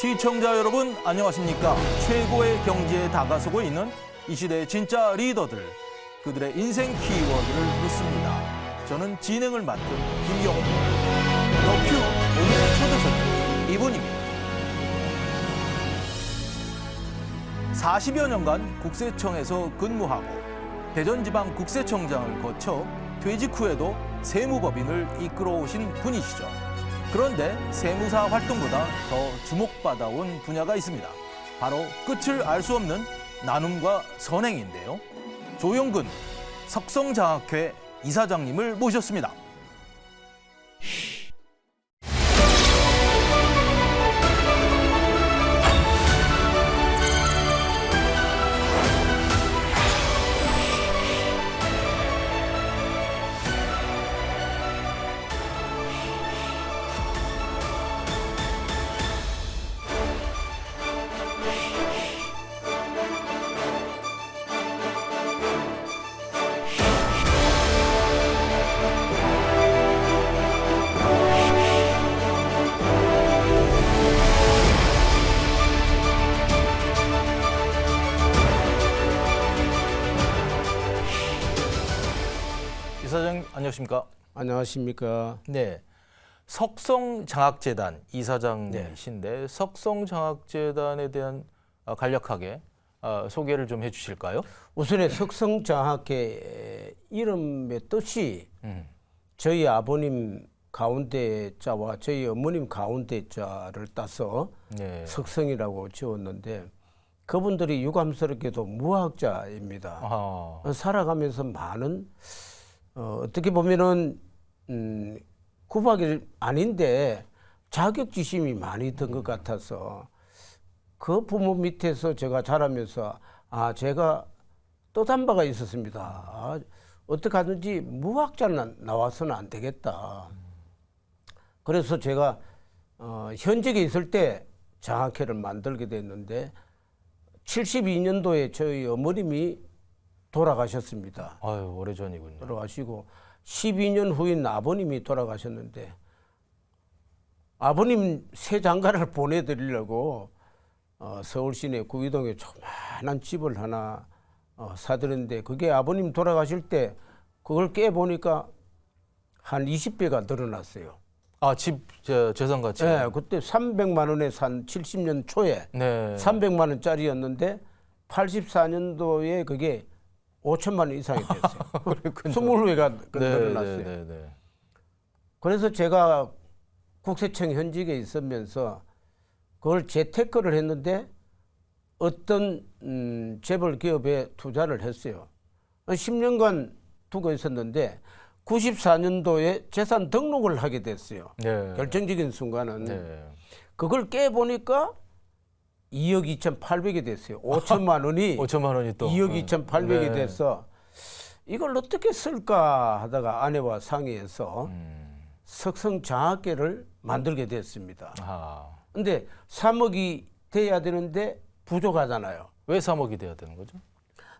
시청자 여러분 안녕하십니까? 최고의 경제에 다가서고 있는 이 시대의 진짜 리더들, 그들의 인생 키워드를 묻습니다. 저는 진행을 맡은 김용호입니다. 더큐 오늘의 초대석은 이분입니다. 40여 년간 국세청에서 근무하고 대전지방국세청장을 거쳐 퇴직 후에도 세무법인을 이끌어오신 분이시죠. 그런데 세무사 활동보다 더 주목받아온 분야가 있습니다. 바로 끝을 알 수 없는 나눔과 선행인데요. 조용근 석성장학회 이사장님을 모셨습니다. 이사장님 안녕하십니까? 안녕하십니까? 네, 석성장학재단 이사장이신데 석성장학재단에 대한 간략하게 소개를 좀 해주실까요? 우선에 석성장학회 이름의 뜻이 저희 아버님 가운데 자와 저희 어머님 가운데 자를 따서 네. 석성이라고 지었는데 그분들이 유감스럽게도 무학자입니다. 살아가면서 많은 어떻게 보면은 구박이 아닌데 자격지심이 많이 든 것 같아서 그 부모 밑에서 제가 자라면서 제가 뜻한 바가 있었습니다. 어떻게 하든지 무학자는 나와서는 안 되겠다. 그래서 제가 현직에 있을 때 장학회를 만들게 됐는데 72년도에 저희 어머님이 돌아가셨습니다. 아유, 오래전이군요. 돌아가시고 12년 후인 아버님이 돌아가셨는데 아버님 새 장가를 보내드리려고 서울 시내 구의동에 조그마한 집을 하나 사드렸는데 그게 아버님 돌아가실 때 그걸 깨보니까 한 20배가 늘어났어요. 집 재산 가치. 네, 그때 300만 원에 산 70년 초에 네. 300만 원짜리였는데 84년도에 그게 5천만 원 이상이 됐어요. 20배가 늘어났어요. 네. 그래서 제가 국세청 현직에 있으면서 그걸 재테크를 했는데 어떤 재벌 기업에 투자를 했어요. 10년간 두고 있었는데 94년도에 재산 등록을 하게 됐어요. 네. 결정적인 순간은. 네. 그걸 깨보니까 2억 2,800이 됐어요. 5천만 원이 5천만 원이 또 2억 2,800이 네. 돼서 이걸 어떻게 쓸까 하다가 아내와 상의해서 석성장학회를 만들게 됐습니다. 근데 3억이 돼야 되는데 부족하잖아요. 왜 3억이 돼야 되는 거죠?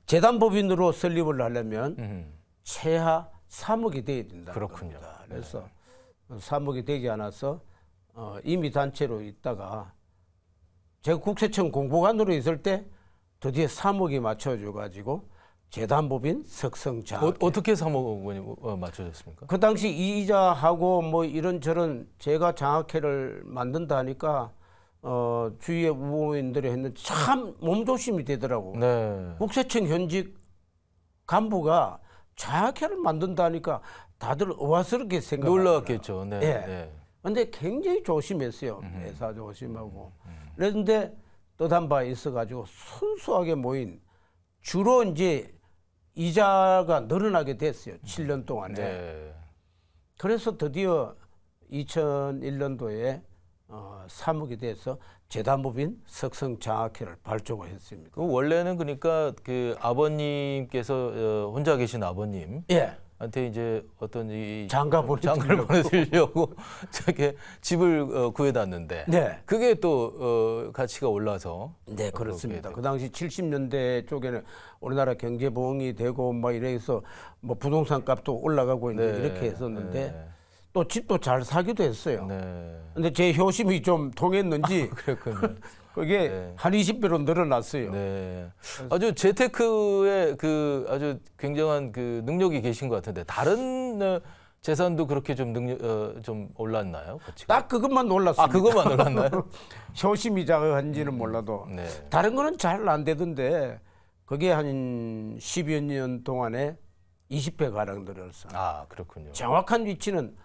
재단법인으로 설립을 하려면 최하 3억이 돼야 된다. 그렇군요. 그래서 3억이 되지 않아서 이미 단체로 있다가 제가 국세청 공보관으로 있을 때 드디어 3억이 맞춰져 가지고 재단법인 석성장학회. 어떻게 3억 원이 맞춰졌습니까? 그 당시 이자하고 뭐 이런저런 제가 장학회를 만든다 하니까 주위의 우호인들이 했는데 참 몸조심이 되더라고. 네. 국세청 현직 간부가 장학회를 만든다 하니까 다들 의아스럽게 생각하더라고요. 놀랐겠죠. 네. 예. 네. 근데 굉장히 조심했어요. 회사 조심하고. 그런데 뜻한 바 있어가지고 순수하게 모인 주로 이제 이자가 늘어나게 됐어요. 7년 동안에. 네. 그래서 드디어 2001년도에 3억이 돼서 재단법인 석성장학회를 발족을 했습니다. 원래는 그러니까 그 아버님께서 혼자 계신 아버님. 예. 한테 이제 어떤 이 장가를 보내드리려고 저게 집을 구해놨는데 네. 그게 또 가치가 올라서 네, 그렇습니다. 그 당시 70년대 쪽에는 우리나라 경제 부흥이 되고 막 이래서 뭐 부동산 값도 올라가고 이제 이렇게 했었는데 또 집도 잘 사기도 했어요. 네. 근데 제 효심이 좀 통했는지 그렇군요. 그게 네. 한 20배로 늘어났어요. 네. 아주 재테크에 그 아주 굉장한 그 능력이 계신 것 같은데 다른 재산도 그렇게 좀 좀 올랐나요? 가치가? 딱 그것만 놀랐습니다. 아, 그것만 올랐나요? 효심이 작은지는 몰라도 네. 다른 거는 잘 안 되던데 그게 한 10여 년 동안에 20배 가량 늘었어. 아, 그렇군요. 정확한 위치는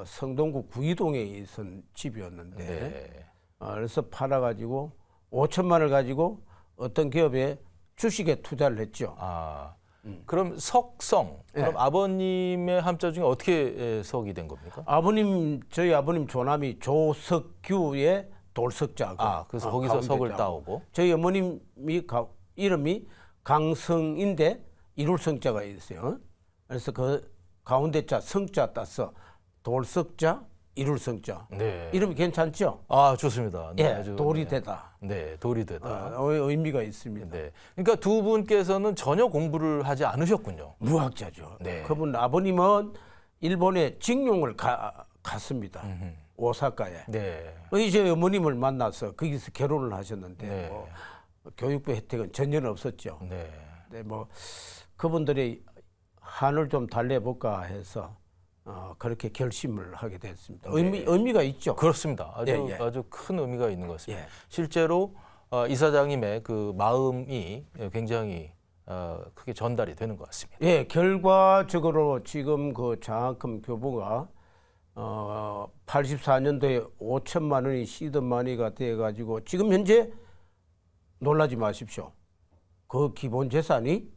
성동구 구이동에 있던 집이었는데 네. 그래서 팔아가지고 5천만 원을 가지고 어떤 기업에 주식에 투자를 했죠. 아, 그럼 석성. 그럼 네. 아버님의 함자 중에 어떻게 석이 된 겁니까? 저희 아버님 조남이 조석규의 돌석자고. 아, 그래서 거기서 가운데 석을 자고. 따오고. 저희 어머님이 이름이 강성인데 이룰 성자가 있어요. 그래서 그 가운데 자 성자 따서 돌석자 이룰 성자. 네. 이름이 괜찮죠? 아, 좋습니다. 네, 예, 아주, 돌이 네. 되다. 네, 돌이 되다. 의미가 있습니다. 네. 그러니까 두 분께서는 전혀 공부를 하지 않으셨군요. 무학자죠. 네. 그분 아버님은 일본에 직용을 갔습니다. 오사카에. 네. 이제 어머님을 만나서 거기서 결혼을 하셨는데 네. 뭐 교육부 혜택은 전혀 없었죠. 네. 네, 뭐 그분들이 한을 좀 달래볼까 해서 그렇게 결심을 하게 됐습니다. 의미가 있죠. 그렇습니다. 아주 예, 예. 아주 큰 의미가 있는 것 같습니다. 예. 실제로 이사장님의 그 마음이 굉장히 크게 전달이 되는 것 같습니다. 예, 결과적으로 지금 그 장학금 교부가 84년도에 5천만 원이 시드머니가 돼가지고 지금 현재 놀라지 마십시오. 그 기본 재산이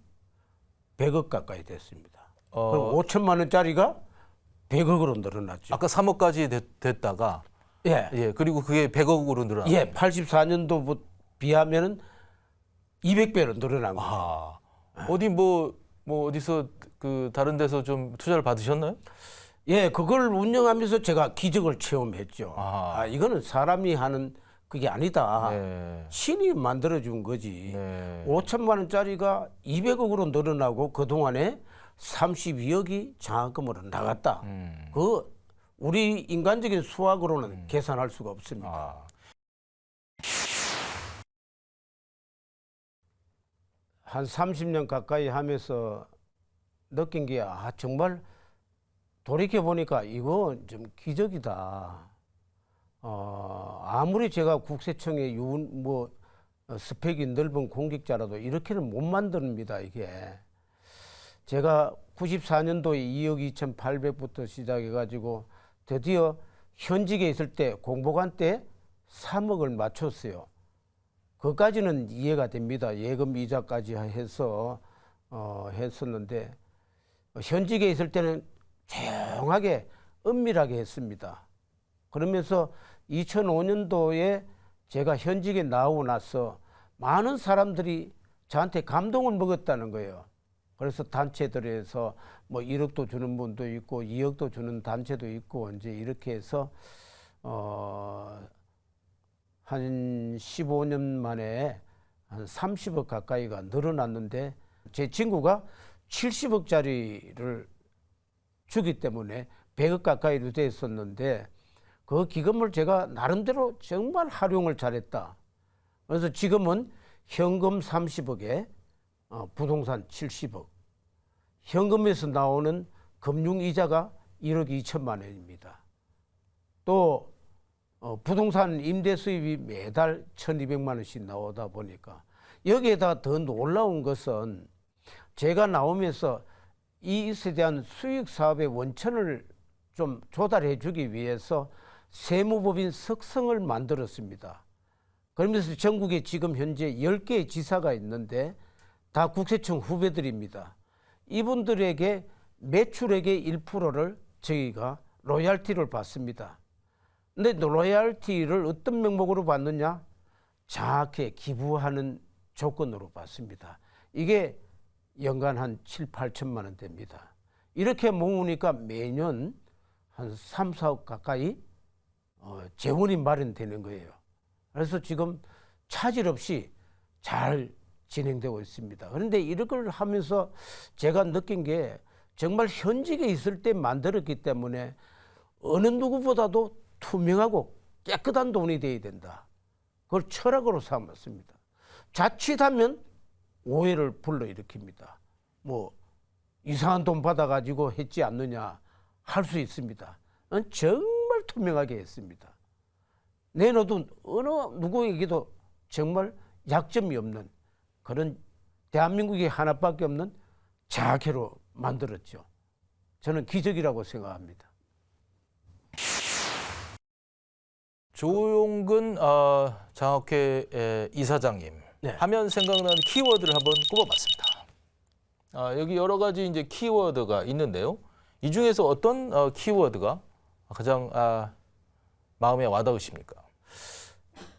100억 가까이 됐습니다. 그럼 5천만 원짜리가 100억으로 늘어났죠. 아까 3억까지 됐다가 예, 예, 그리고 그게 100억으로 늘어났어요. 예, 84년도부터 비하면은 200배로 늘어난 거예요. 아, 어디 뭐 어디서 그 다른 데서 좀 투자를 받으셨나요? 예, 그걸 운영하면서 제가 기적을 체험했죠. 아. 이거는 사람이 하는 그게 아니다. 네. 신이 만들어준 거지. 네. 5천만 원짜리가 200억으로 늘어나고 그동안에 32억이 장학금으로 나갔다. 그 우리 인간적인 수학으로는 계산할 수가 없습니다. 아. 한 30년 가까이 하면서 느낀 게 정말 돌이켜 보니까 이거 좀 기적이다. 아무리 제가 국세청의 스펙이 넓은 공직자라도 이렇게는 못 만듭니다, 이게. 제가 94년도에 2억 2,800부터 시작해가지고 드디어 현직에 있을 때 공보관 때 3억을 맞췄어요. 그까지는 이해가 됩니다. 예금 이자까지 해서 했었는데 현직에 있을 때는 조용하게 은밀하게 했습니다. 그러면서 2005년도에 제가 현직에 나오고 나서 많은 사람들이 저한테 감동을 먹었다는 거예요. 그래서 단체들에서 뭐 1억도 주는 분도 있고 2억도 주는 단체도 있고 이제 이렇게 해서 한 15년 만에 한 30억 가까이가 늘어났는데 제 친구가 70억짜리를 주기 때문에 100억 가까이로 됐었는데 그 기금을 제가 나름대로 정말 활용을 잘했다. 그래서 지금은 현금 30억에 부동산 70억, 현금에서 나오는 금융이자가 1억 2천만 원입니다. 또 부동산 임대 수입이 매달 1,200만 원씩 나오다 보니까 여기에다 더 놀라운 것은 제가 나오면서 이것에 대한 수익 사업의 원천을 좀 조달해 주기 위해서 세무법인 석성을 만들었습니다. 그러면서 전국에 지금 현재 10개의 지사가 있는데 다 국세청 후배들입니다. 이분들에게 매출액의 1%를 저희가 로얄티를 받습니다. 근데 로얄티를 어떤 명목으로 받느냐? 장학회 기부하는 조건으로 받습니다. 이게 연간 한 7, 8천만 원 됩니다. 이렇게 모으니까 매년 한 3, 4억 가까이 재원이 마련되는 거예요. 그래서 지금 차질 없이 잘 진행되고 있습니다. 그런데 이걸 하면서 제가 느낀 게 정말 현직에 있을 때 만들었기 때문에 어느 누구보다도 투명하고 깨끗한 돈이 돼야 된다. 그걸 철학으로 삼았습니다. 자칫하면 오해를 불러일으킵니다. 뭐 이상한 돈 받아가지고 했지 않느냐 할 수 있습니다. 정말 투명하게 했습니다. 내놓은 어느 누구에게도 정말 약점이 없는 그런 대한민국에 하나밖에 없는 장학회로 만들었죠. 저는 기적이라고 생각합니다. 조용근 장학회 이사장님 네. 하면 생각나는 키워드를 한번 꼽아봤습니다. 여기 여러 가지 이제 키워드가 있는데요. 이 중에서 어떤 키워드가 가장 마음에 와닿으십니까?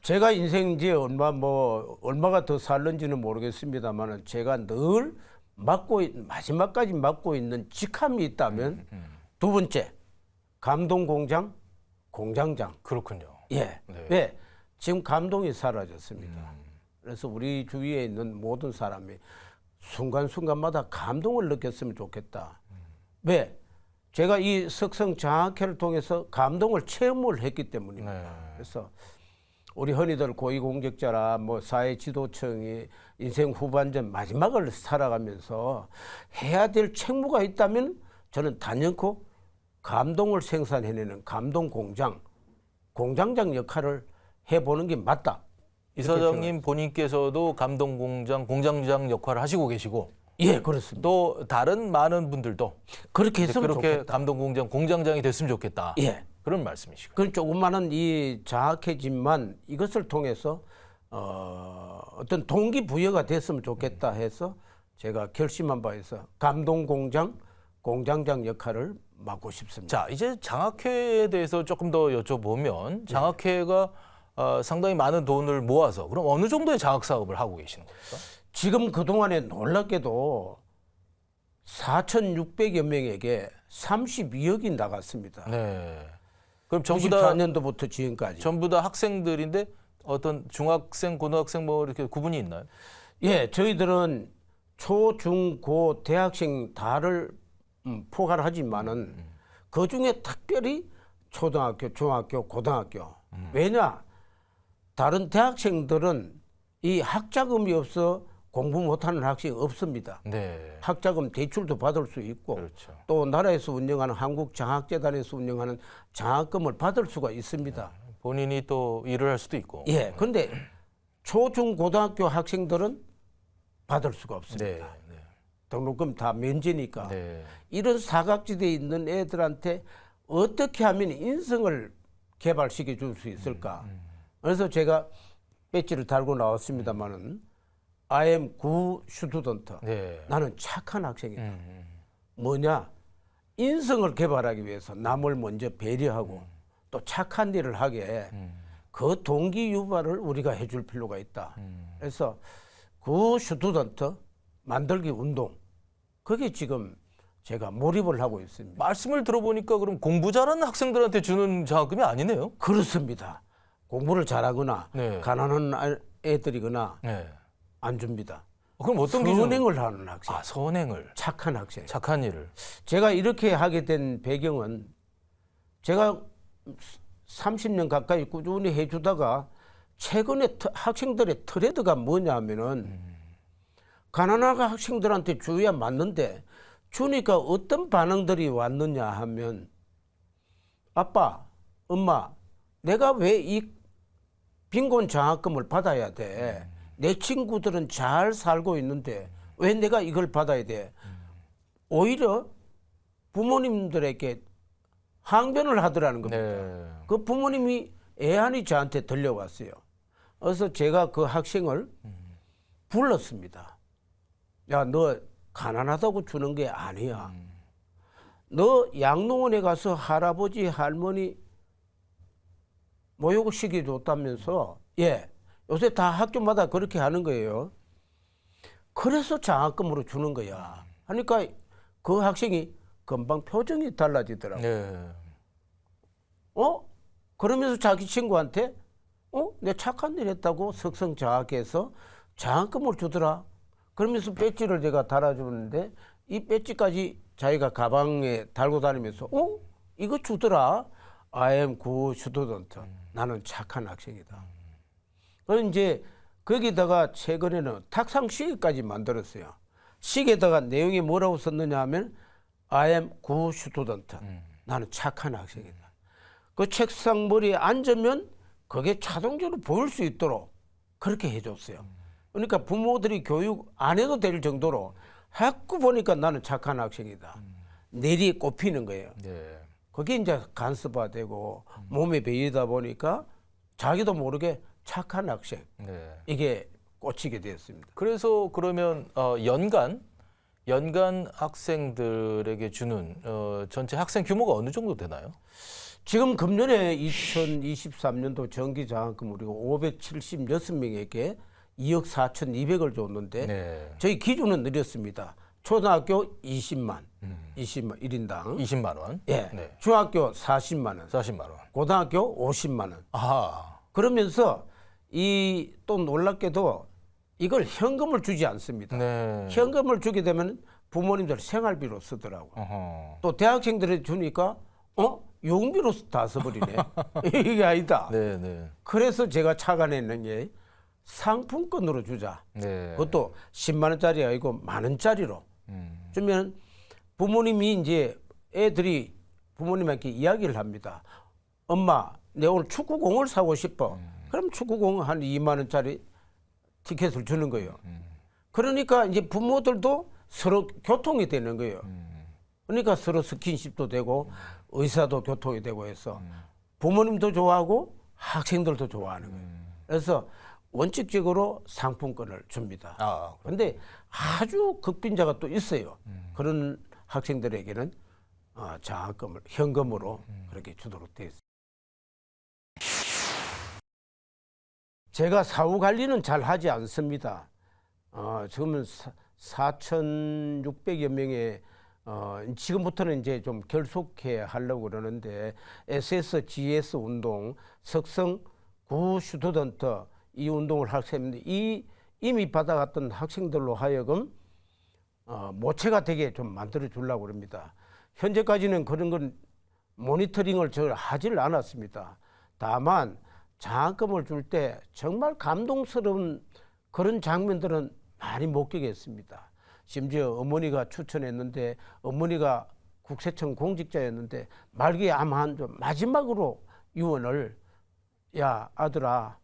제가 인생 이제 얼마가 더 살는지는 모르겠습니다만 제가 늘 마지막까지 맡고 있는 직함이 있다면 두 번째 감동공장 공장장. 그렇군요. 예. 네. 왜? 지금 감동이 사라졌습니다. 그래서 우리 주위에 있는 모든 사람이 순간순간마다 감동을 느꼈으면 좋겠다. 왜? 제가 이 석성 장학회를 통해서 감동을 체험을 했기 때문입니다. 네. 그래서 우리 흔히들 고위공직자라 뭐 사회지도청이 인생 후반전 마지막을 살아가면서 해야 될 책무가 있다면 저는 단연코 감동을 생산해내는 감동공장, 공장장 역할을 해보는 게 맞다. 이사장님 본인께서도 감동공장, 공장장 역할을 하시고 계시고 예, 그렇습니다. 또 다른 많은 분들도 그렇게 했으면 그렇게 좋겠다. 감동공장, 공장장이 됐으면 좋겠다. 예. 그런 말씀이시고. 그 조그마한 이 장학회지만 이것을 통해서 어떤 동기부여가 됐으면 좋겠다 해서 제가 결심한 바에서 감동공장, 공장장 역할을 맡고 싶습니다. 자, 이제 장학회에 대해서 조금 더 여쭤보면 장학회가 상당히 많은 돈을 모아서 그럼 어느 정도의 장학 사업을 하고 계시는 겁니까? 지금 그동안에 놀랍게도 4,600여 명에게 32억이 나갔습니다. 네. 그럼 전부 다 94년도부터 지금까지. 전부 다 학생들인데 어떤 중학생, 고등학생 뭐 이렇게 구분이 있나요? 예, 저희들은 초, 중, 고, 대학생 다를 포괄하지만은 그 중에 특별히 초등학교, 중학교, 고등학교. 왜냐? 다른 대학생들은 이 학자금이 없어 공부 못하는 학생이 없습니다. 네. 학자금 대출도 받을 수 있고 그렇죠. 또 나라에서 운영하는 한국장학재단에서 운영하는 장학금을 받을 수가 있습니다. 본인이 또 일을 할 수도 있고. 예, 그런데 초, 중, 고등학교 학생들은 받을 수가 없습니다. 네. 네. 등록금 다 면제니까. 네. 이런 사각지대에 있는 애들한테 어떻게 하면 인성을 개발시켜 줄 수 있을까. 그래서 제가 배지를 달고 나왔습니다마는 I am good student. 네. 나는 착한 학생이다. 뭐냐? 인성을 개발하기 위해서 남을 먼저 배려하고 또 착한 일을 하게 그 동기 유발을 우리가 해줄 필요가 있다. 그래서 그 스튜던트 만들기 운동 그게 지금 제가 몰입을 하고 있습니다. 말씀을 들어보니까 그럼 공부 잘하는 학생들한테 주는 장학금이 아니네요. 그렇습니다. 공부를 잘하거나 네. 가난한 애들이거나 네. 안 줍니다. 그럼 어떤 기준? 선행을 하는 학생, 선행을. 착한 학생. 착한 일을. 제가 이렇게 하게 된 배경은 제가 30년 가까이 꾸준히 해주다가 최근에 학생들의 트렌드가 뭐냐 하면은 가난한 학생들한테 주어야 맞는데 주니까 어떤 반응들이 왔느냐 하면 아빠, 엄마, 내가 왜 이 빈곤 장학금을 받아야 돼? 내 친구들은 잘 살고 있는데 왜 내가 이걸 받아야 돼? 오히려 부모님들에게 항변을 하더라는 겁니다. 네. 그 부모님이 애한이 저한테 들려왔어요. 그래서 제가 그 학생을 불렀습니다. 야, 너 가난하다고 주는 게 아니야. 너 양로원에 가서 할아버지, 할머니 모욕시키 줬다면서, 예, 요새 다 학교마다 그렇게 하는 거예요. 그래서 장학금으로 주는 거야. 하니까 그 학생이 금방 표정이 달라지더라고요. 네. 그러면서 자기 친구한테 내 착한 일 했다고 석성장학회에서 장학금을 주더라. 그러면서 배지를 제가 달아주는데 이 배지까지 자기가 가방에 달고 다니면서 이거 주더라. I am good student. 나는 착한 학생이다. 그럼 이제 거기다가 최근에는 탁상 시계까지 만들었어요. 시계에다가 내용이 뭐라고 썼느냐 하면 I am good student. 나는 착한 학생이다. 그 책상 머리에 앉으면 그게 자동적으로 보일 수 있도록 그렇게 해줬어요. 그러니까 부모들이 교육 안 해도 될 정도로 자꾸 보니까 나는 착한 학생이다. 내리 꼽히는 거예요. 네. 그게 이제 간섭화되고 몸에 배이다 보니까 자기도 모르게 착한 학생 네. 이게 꽂히게 되었습니다. 그래서 그러면 연간 학생들에게 주는 전체 학생 규모가 어느 정도 되나요? 지금 금년에 2023년도 정기장학금 우리가 576명에게 2억 4,200을 줬는데 네. 저희 기준은 늘렸습니다. 초등학교 20만 1인당 20만 원. 예. 네. 중학교 40만 원, 40만 원. 고등학교 50만 원. 아. 그러면서 이 또 놀랍게도 이걸 현금을 주지 않습니다. 네. 현금을 주게 되면 부모님들 생활비로 쓰더라고. 어허. 또 대학생들이 주니까 용비로 다 써버리네. 이게 아니다. 네, 네. 그래서 제가 착안했는 게 상품권으로 주자. 네. 그것도 10만 원짜리 아니고 만 원짜리로 주면 부모님이 이제 애들이 부모님한테 이야기를 합니다. 엄마, 내가 오늘 축구공을 사고 싶어. 그럼 축구공 한 2만 원짜리 티켓을 주는 거예요. 그러니까 이제 부모들도 서로 교통이 되는 거예요. 그러니까 서로 스킨십도 되고 의사도 교통이 되고 해서 부모님도 좋아하고 학생들도 좋아하는 거예요. 그래서 원칙적으로 상품권을 줍니다. 아, 그런데 아주 극빈자가 또 있어요. 그런 학생들에게는 장학금을 현금으로 그렇게 주도록 되어 있습니다. 제가 사후 관리는 잘 하지 않습니다. 지금은 4,600여 명의 지금부터는 이제 좀 결속해 하려고 그러는데 SSGS 운동, 석성 구 슈투던트 이 운동을 할 셈인데 이 이미 받아갔던 학생들로 하여금 모체가 되게 좀 만들어 주려고 합니다. 현재까지는 그런 건 모니터링을 저 하질 않았습니다. 다만 장학금을 줄 때 정말 감동스러운 그런 장면들은 많이 목격했습니다. 심지어 어머니가 추천했는데 어머니가 국세청 공직자였는데 말기에 암한 마지막으로 유언을 야 아들아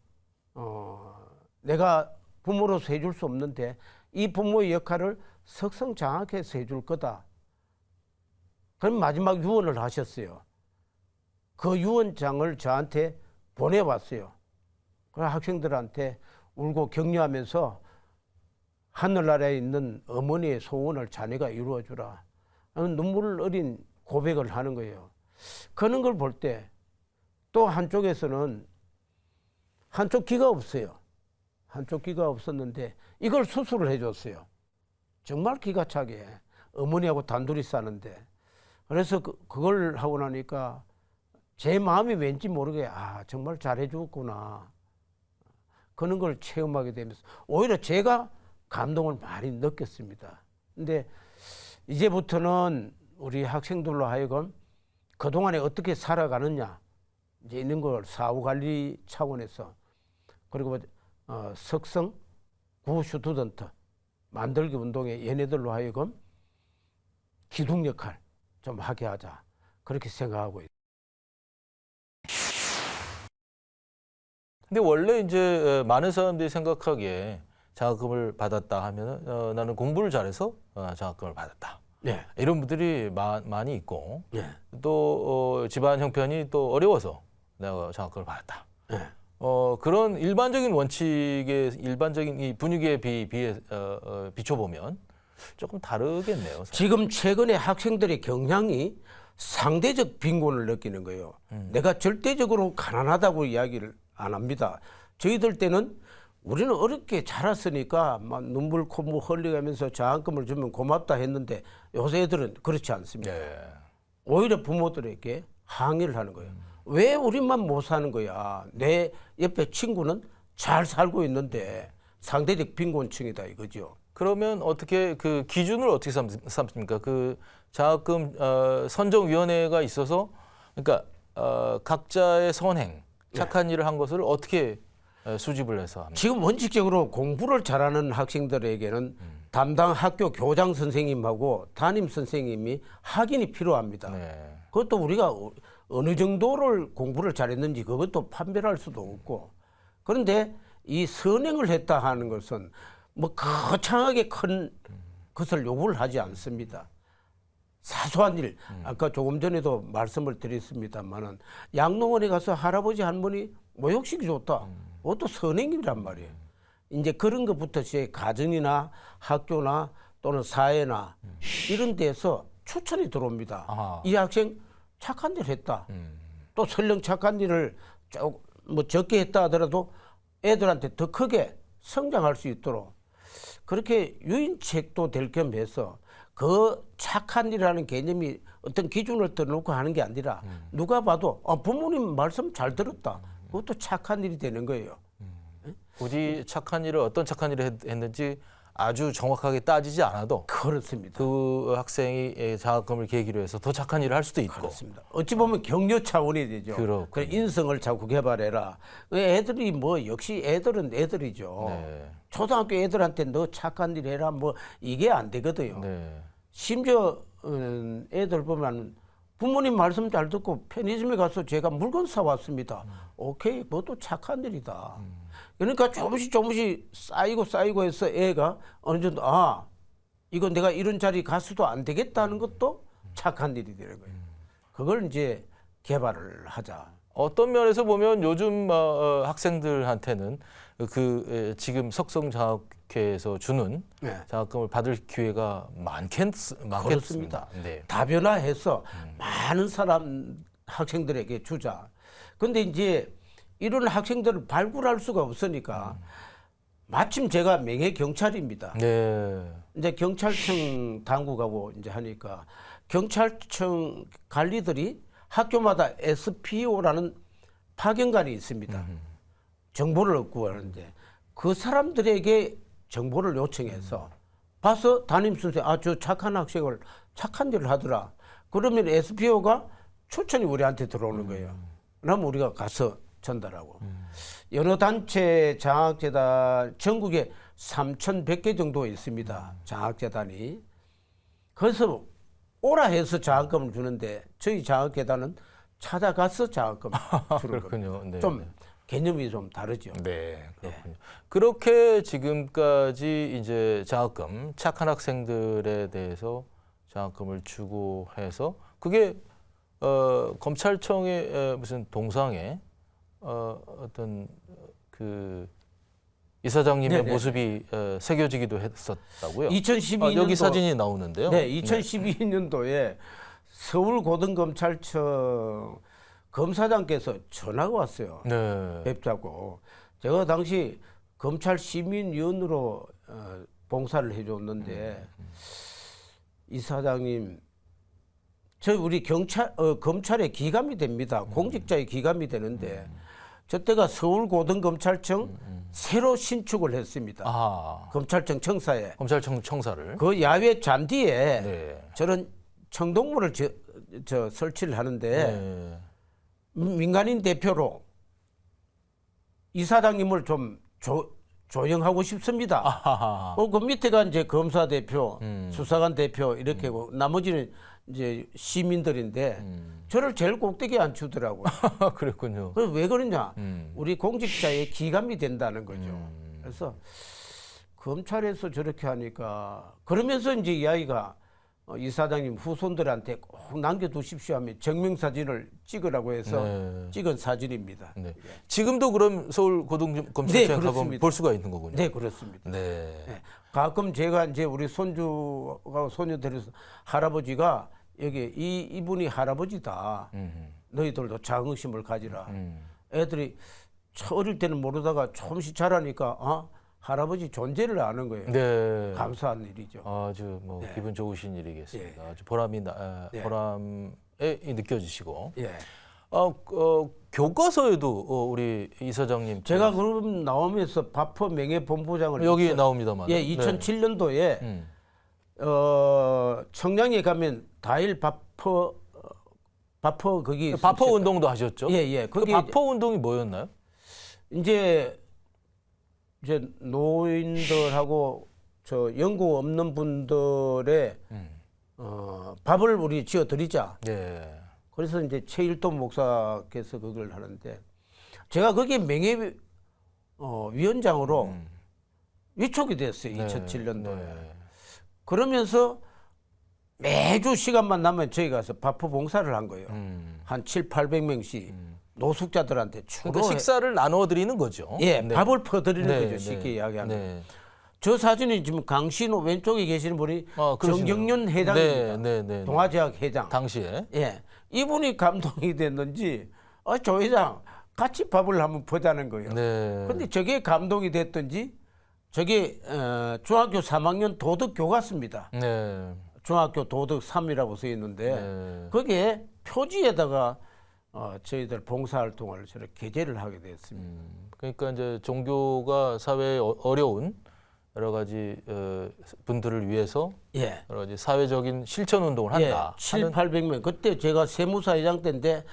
내가 부모로서 해줄 수 없는데 이 부모의 역할을 석성장학해서 해줄 거다. 그럼 마지막 유언을 하셨어요. 그 유언장을 저한테 보내왔어요. 그래서 학생들한테 울고 격려하면서 하늘나라에 있는 어머니의 소원을 자네가 이루어주라. 눈물 어린 고백을 하는 거예요. 그런 걸 볼 때 또 한쪽에서는 한쪽 귀가 없어요. 한쪽 귀가 없었는데 이걸 수술을 해줬어요. 정말 기가 차게 어머니하고 단둘이 사는데 그래서 그걸 하고 나니까 제 마음이 왠지 모르게 정말 잘해주었구나 그런 걸 체험하게 되면서 오히려 제가 감동을 많이 느꼈습니다. 근데 이제부터는 우리 학생들로 하여금 그동안에 어떻게 살아가느냐 이제 있는 걸 사후관리 차원에서 그리고 석성 구 슈투던트 만들기 운동의 얘네들로 하여금 기둥 역할 좀 하게 하자 그렇게 생각하고 있습니다. 근데 원래 이제 많은 사람들이 생각하기에 장학금을 받았다 하면 나는 공부를 잘해서 장학금을 받았다. 네. 이런 분들이 많이 있고 네. 또 집안 형편이 또 어려워서 내가 장학금을 받았다. 네. 그런 일반적인 원칙의 일반적인 이 분위기에 비춰보면 조금 다르겠네요. 사실. 지금 최근에 학생들의 경향이 상대적 빈곤을 느끼는 거예요. 내가 절대적으로 가난하다고 이야기를 안 합니다. 저희들 때는 우리는 어렵게 자랐으니까 막 눈물 콧물 흘려가면서 장학금을 주면 고맙다 했는데 요새 애들은 그렇지 않습니다. 네. 오히려 부모들에게 항의를 하는 거예요. 왜 우리만 못 사는 거야? 내 옆에 친구는 잘 살고 있는데 상대적 빈곤층이다 이거죠. 그러면 어떻게 그 기준을 어떻게 삼습니까? 그 장학금 선정위원회가 있어서 그러니까 각자의 선행, 착한 일을 한 것을 어떻게 수집을 해서 합니까? 지금 원칙적으로 공부를 잘하는 학생들에게는 담당 학교 교장 선생님하고 담임 선생님이 확인이 필요합니다. 네. 그것도 우리가 어느 정도를 공부를 잘했는지 그것도 판별할 수도 없고, 그런데 이 선행을 했다 하는 것은 뭐 거창하게 큰 것을 요구를 하지 않습니다. 사소한 일, 아까 조금 전에도 말씀을 드렸습니다만은 양농원에 가서 할아버지 할머니 모욕시키 줬다. 그것도 선행이란 말이에요. 이제 그런 것부터 제 가정이나 학교나 또는 사회나 이런 데서 추천이 들어옵니다. 아하. 이 학생 착한 일 했다. 또 설령 착한 일을 뭐 적게 했다 하더라도 애들한테 더 크게 성장할 수 있도록 그렇게 유인책도 될 겸해서 그 착한 일이라는 개념이 어떤 기준을 떠놓고 하는 게 아니라 누가 봐도 부모님 말씀 잘 들었다. 그것도 착한 일이 되는 거예요. 굳이 착한 일을 어떤 착한 일을 했는지 아주 정확하게 따지지 않아도 그렇습니다. 그 학생이 장학금을 계기로 해서 더 착한 일을 할 수도 있고. 그렇습니다. 어찌 보면 격려 차원이 되죠. 그렇군요. 그래 인성을 자꾸 개발해라. 애들이 뭐 역시 애들은 애들이죠. 네. 초등학교 애들한테 너 착한 일 해라 뭐 이게 안 되거든요. 네. 심지어 애들 보면 부모님 말씀 잘 듣고 편의점에 가서 제가 물건 사왔습니다. 오케이, 그것도 착한 일이다. 그러니까 조금씩 쌓이고 해서 애가 어느 정도 이거 내가 이런 자리 가서도 안 되겠다는 것도 착한 일이 되는 거예요. 그걸 이제 개발을 하자. 어떤 면에서 보면 요즘 학생들한테는 지금 석성장학회에서 주는 네. 장학금을 받을 기회가 많겠습니다. 그렇습니다. 네. 다변화해서 많은 사람 학생들에게 주자. 근데 이제 이런 학생들을 발굴할 수가 없으니까 마침 제가 명예 경찰입니다. 네. 이제 경찰청 당국하고 이제 하니까 경찰청 관리들이 학교마다 SPO라는 파견관이 있습니다. 정보를 얻고 하는데 그 사람들에게 정보를 요청해서 봐서 담임 선생 저 착한 학생을 착한 일을 하더라. 그러면 SPO가 추천이 우리한테 들어오는 거예요. 그러면 우리가 가서 전달하고 여러 단체 장학재단 전국에 3,100개 정도 있습니다. 장학재단이. 그래서 오라 해서 장학금을 주는데 저희 장학재단은 찾아가서 장학금을 주는 그렇군요. 겁니다. 네, 좀 네. 개념이 좀 다르죠. 네, 그렇군요. 그렇게 지금까지 이제 장학금 착한 학생들에 대해서 장학금을 주고 해서 그게 검찰청의 무슨 동상에 어떤 그 이사장님의 네네네. 모습이 새겨지기도 했었다고요. 2012년도 여기 사진이 나오는데요. 네, 2012년도에 서울고등검찰청 검사장께서 전화가 왔어요. 네. 뵙자고. 제가 당시 검찰 시민위원으로 봉사를 해줬는데 이사장님, 저희 우리 검찰의 기감이 됩니다. 공직자의 기감이 되는데 저 때가 서울고등검찰청 새로 신축을 했습니다. 아, 검찰청 청사에. 검찰청 청사를. 그 야외 잔디에 네. 저런 청동물을 설치를 하는데 네. 민간인 대표로 이사장님을 좀 조영하고 싶습니다. 아하하. 그 밑에가 이제 검사 대표, 수사관 대표 이렇게고 나머지는 이제 시민들인데 저를 제일 꼭대기에 앉히더라고요. 그랬군요. 그래서 왜 그러냐? 음. 우리 공직자의 기감이 된다는 거죠. 그래서 검찰에서 저렇게 하니까 그러면서 이제 이야기가 이사장님 후손들한테 꼭 남겨두십시오 하면 증명사진을 찍으라고 해서 네. 찍은 사진입니다. 네. 지금도 그럼 서울 고등검찰청에 네, 가보면 그렇습니다. 볼 수가 있는 거군요. 네, 그렇습니다. 네. 네. 가끔 제가 이제 우리 손주가 소녀들에서 할아버지가 여기 이분이 할아버지다. 너희들도 자긍심을 가지라. 애들이 어릴 때는 모르다가 조금씩 자라니까 할아버지 존재를 아는 거예요. 네. 감사한 일이죠. 아주 뭐 네. 기분 좋으신 일이겠습니다. 네. 아주 보람이 네. 보람에 느껴지시고. 예. 교과서에도 우리 이사장님 제가 그럼 나오면서 바퍼 명예본부장을 여기 나옵니다만. 예, 2007년도에 청량에 가면 다일 바퍼 거기 바퍼 운동도 하셨죠? 예, 예. 그 거기 바퍼 운동이 뭐였나요? 이제 노인들하고 저 연고 없는 분들의 밥을 우리 지어 드리자. 네. 그래서 이제 최일돈 목사께서 그걸 하는데 제가 거기에 명예 위원장으로 위촉이 됐어요. 2007년도에. 네. 그러면서 매주 시간만 나면 저희 가서 바프 봉사를 한 거예요. 한 700~800명씩 노숙자들한테 주로 그러니까 식사를 나눠 드리는 거죠. 예, 네. 밥을 퍼드리는 네, 거죠. 쉽게 네, 이야기하면. 네. 저 사진이 지금 강신호 왼쪽에 계시는 분이 그러시네요. 정경련 회장입니다. 네. 동아제약 회장. 당시에. 예, 이분이 감동이 됐는지 조 회장 같이 밥을 한번 보자는 거예요. 네. 근데 저게 감동이 됐든지 저게 중학교 3학년 도덕 교과서입니다. 네. 중학교 도덕 3이라고 써 있는데 네. 거기에 표지에다가 저희들 봉사활동을 저렇게 게재를 하게 됐습니다. 그러니까 이제 종교가 사회에 어려운 여러 가지 분들을 위해서 예. 여러 가지 사회적인 실천 운동을 예, 한다. 700~800명. 그때 제가 세무사 회장 때인데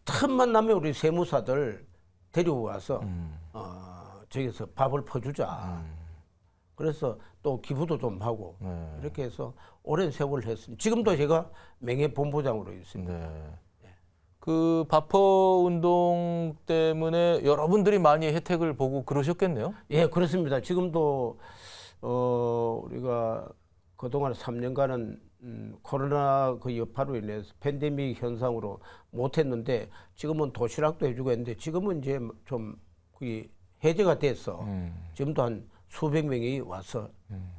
틈만 나면 우리 세무사들 데리고 와서 저기서 밥을 퍼주자. 그래서 또 기부도 좀 하고 이렇게 해서 오랜 세월을 했습니다. 지금도 제가 명예본부장으로 있습니다. 네. 그 바퍼 운동 때문에 여러분들이 많이 혜택을 보고 그러셨겠네요. 예, 그렇습니다. 지금도 우리가 그동안 3년간은 코로나 그 여파로 인해서 팬데믹 현상으로 못했는데 지금은 도시락도 해주고 했는데 지금은 이제 좀 그게 해제가 돼서 지금도 한 수백 명이 와서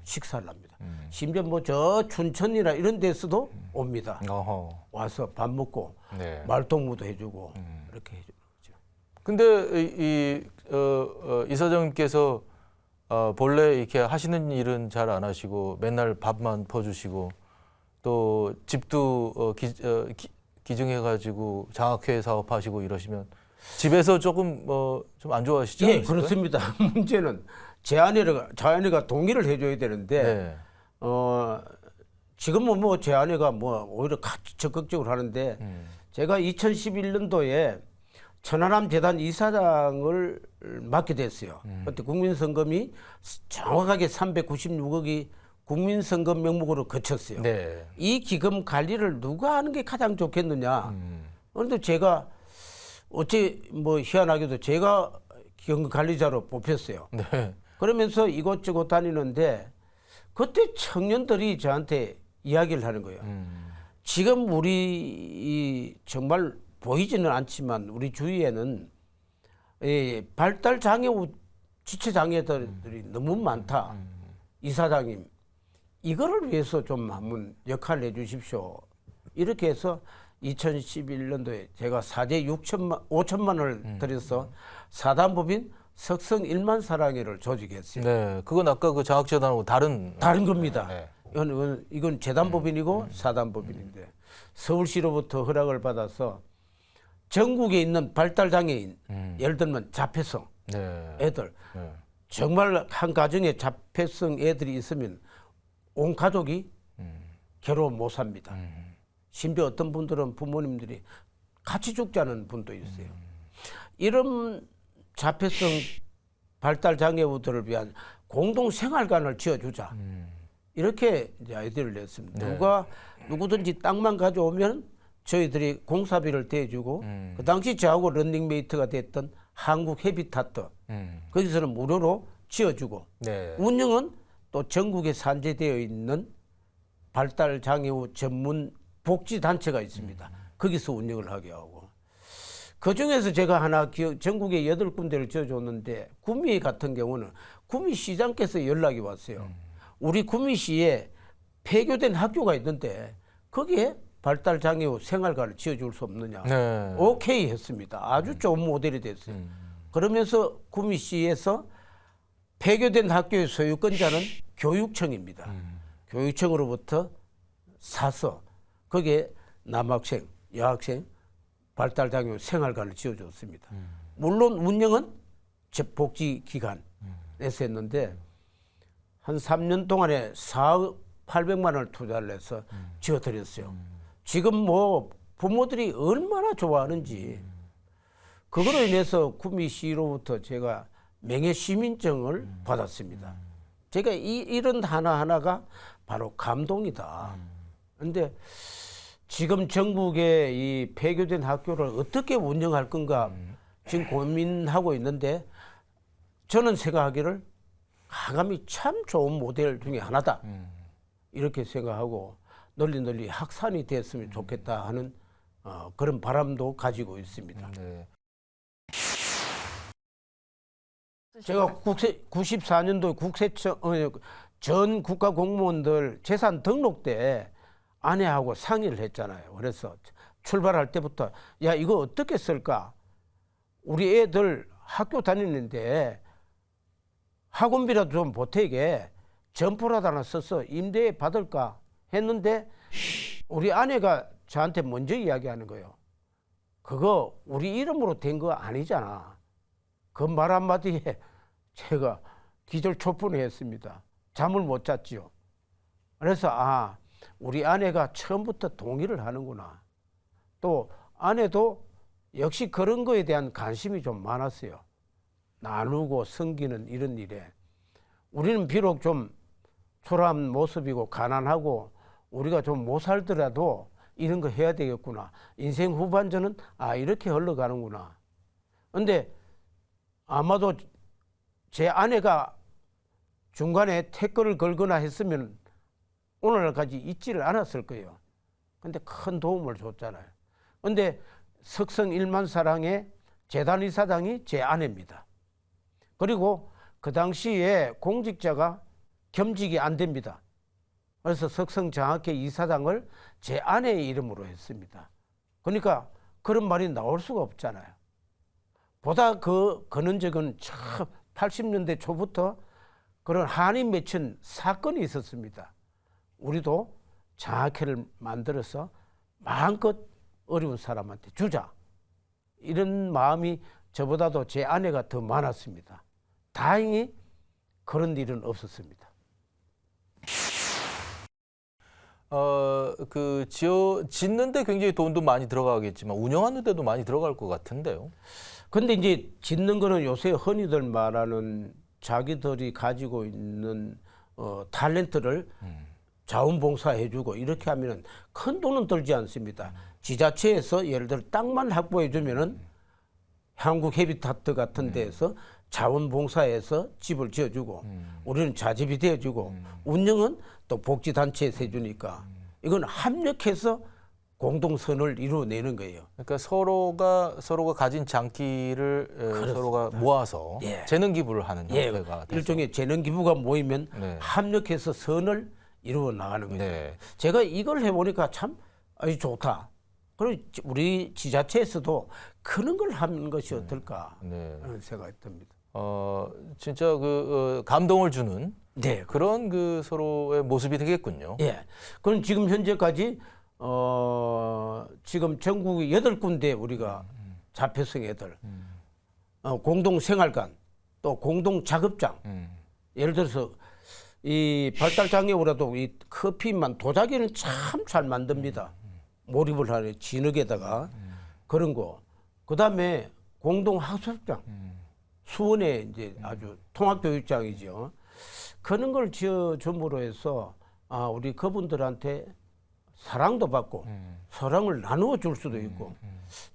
식사를 합니다. 심지어 뭐 저 춘천이나 이런 데서도 옵니다. 어허. 와서 밥 먹고 네. 말동무도 해주고 이렇게 해주는 거죠. 근데 이 사장님께서 본래 이렇게 하시는 일은 잘 안 하시고 맨날 밥만 퍼주시고 또 집도 기증해가지고 장학회 사업하시고 이러시면 집에서 조금 좀 안 좋아하시죠? 예, 그렇습니다. 문제는 제 아내가 동의를 해줘야 되는데 네. 지금은 뭐 제 아내가 뭐 오히려 같이 적극적으로 하는데 제가 2011년도에 천하람 재단 이사장을 맡게 됐어요. 그때 국민선검이 정확하게 396억이 국민선검 명목으로 거쳤어요. 네. 이 기금 관리를 누가 하는 게 가장 좋겠느냐. 그런데 제가 어째 뭐 희한하게도 제가 기금 관리자로 뽑혔어요. 네. 그러면서 이곳저곳 다니는데 그때 청년들이 저한테 이야기를 하는 거예요. 지금 우리 정말 보이지는 않지만 우리 주위에는 발달 장애, 지체 장애들이 너무 많다. 이사장님, 이거를 위해서 좀 한번 역할을 해주십시오. 이렇게 해서 2011년도에 제가 사제 5천만 원을 들여서 사단법인 석성 1만 사랑회를 조직했어요. 네. 그건 아까 그 장학재단하고 다른 겁니다. 네. 이건 재단법인이고 사단법인인데 서울시로부터 허락을 받아서 전국에 있는 발달장애인 예를 들면 자폐성 네. 애들 네. 정말 한 가정에 자폐성 애들이 있으면 온 가족이 괴로워 못 삽니다. 심지어 어떤 분들은 부모님들이 같이 죽자는 분도 있어요. 이런 자폐성 발달 장애우들을 위한 공동 생활관을 지어주자. 이렇게 이제 아이디어를 냈습니다. 네. 누구든지 땅만 가져오면 저희들이 공사비를 대주고 그 당시 저하고 런닝메이트가 됐던 한국 헤비타트 거기서는 무료로 지어주고 네. 운영은 또 전국에 산재되어 있는 발달 장애우 전문 복지 단체가 있습니다. 거기서 운영을 하게 하고 그 중에서 제가 하나 전국에 8군데를 지어줬는데 구미 같은 경우는 구미 시장께서 연락이 왔어요. 우리 구미시에 폐교된 학교가 있는데 거기에 발달 장애우 생활관을 지어줄 수 없느냐. 네. 오케이 했습니다. 아주 좋은 모델이 됐어요. 그러면서 구미시에서 폐교된 학교의 소유권자는 교육청입니다. 교육청으로부터 사서 거기에 남학생, 여학생 발달장애 생활관을 지어줬습니다. 물론 운영은 복지기관에서 했는데 한 3년 동안에 4억 800만 원을 투자를 해서 지어드렸어요. 지금 뭐 부모들이 얼마나 좋아하는지 그거로 인해서 구미시로부터 제가 명예시민증을 받았습니다. 제가 이런 하나하나가 바로 감동이다. 그런데 지금 전국에 이 폐교된 학교를 어떻게 운영할 건가 지금 고민하고 있는데 저는 생각하기를 하감이 참 좋은 모델 중에 하나다. 이렇게 생각하고 널리 확산이 됐으면 좋겠다 하는 그런 바람도 가지고 있습니다. 네. 제가 94년도 국세청 전 국가 공무원들 재산 등록 때 아내하고 상의를 했잖아요. 그래서 출발할 때부터 야 이거 어떻게 쓸까? 우리 애들 학교 다니는데 학원비라도 좀 보태게 점포라도 하나 써서 임대 받을까 했는데 우리 아내가 저한테 먼저 이야기하는 거예요. 그거 우리 이름으로 된 거 아니잖아. 그 말 한마디에 제가 기절초풍했습니다. 잠을 못 잤지요. 그래서 우리 아내가 처음부터 동의를 하는구나. 또 아내도 역시 그런 거에 대한 관심이 좀 많았어요. 나누고 섬기는 이런 일에. 우리는 비록 좀 초라한 모습이고 가난하고 우리가 좀 못 살더라도 이런 거 해야 되겠구나. 인생 후반전은 이렇게 흘러가는구나. 근데 아마도 제 아내가 중간에 태클을 걸거나 했으면 오늘날까지 있지를 않았을 거예요. 근데 큰 도움을 줬잖아요. 근데 석성 1만 사랑의 재단 이사장이 제 아내입니다. 그리고 그 당시에 공직자가 겸직이 안 됩니다. 그래서 석성장학회 이사장을 제 아내의 이름으로 했습니다. 그러니까 그런 말이 나올 수가 없잖아요. 보다 근원적은 80년대 초부터 그런 한이 맺힌 사건이 있었습니다. 우리도 장학회를 만들어서 마음껏 어려운 사람한테 주자. 이런 마음이 저보다도 제 아내가 더 많았습니다. 다행히 그런 일은 없었습니다. 짓는데 굉장히 돈도 많이 들어가겠지만 운영하는 데도 많이 들어갈 것 같은데요. 근데 이제 짓는 거는 요새 흔히들 말하는 자기들이 가지고 있는 탤런트를 자원봉사해주고 이렇게 하면은 큰 돈은 들지 않습니다. 지자체에서 예를 들어 땅만 확보해주면은 한국 헤비타트 같은 데에서 자원봉사해서 집을 지어주고 우리는 자집이 되어주고 운영은 또 복지단체에서 해주니까 이건 합력해서 공동선을 이루어내는 거예요. 그러니까 서로가 가진 장기를 서로가 모아서 재능 기부를 하는 형태가 돼서. 일종의 재능 기부가 모이면 네. 합력해서 선을 이루어 나가는 거예요. 네. 제가 이걸 해보니까 참 좋다. 그리고 우리 지자체에서도 그런 걸 하는 것이 어떨까 하는 생각이 듭니다. 진짜 감동을 주는 네. 그런 서로의 모습이 되겠군요. 예. 그럼 지금 현재까지 지금 전국 8군데 우리가 자폐성 애들 공동 생활관 또 공동 작업장 예를 들어서 이 발달 장애우라도 이 커피만 도자기는 참 잘 만듭니다. 몰입을 하는 진흙에다가 그런 거. 그다음에 공동 학습장 수원에 이제 아주 통합교육장이죠. 그런 걸 지어줌으로 해서 우리 그분들한테 사랑도 받고 사랑을 나누어 줄 수도 있고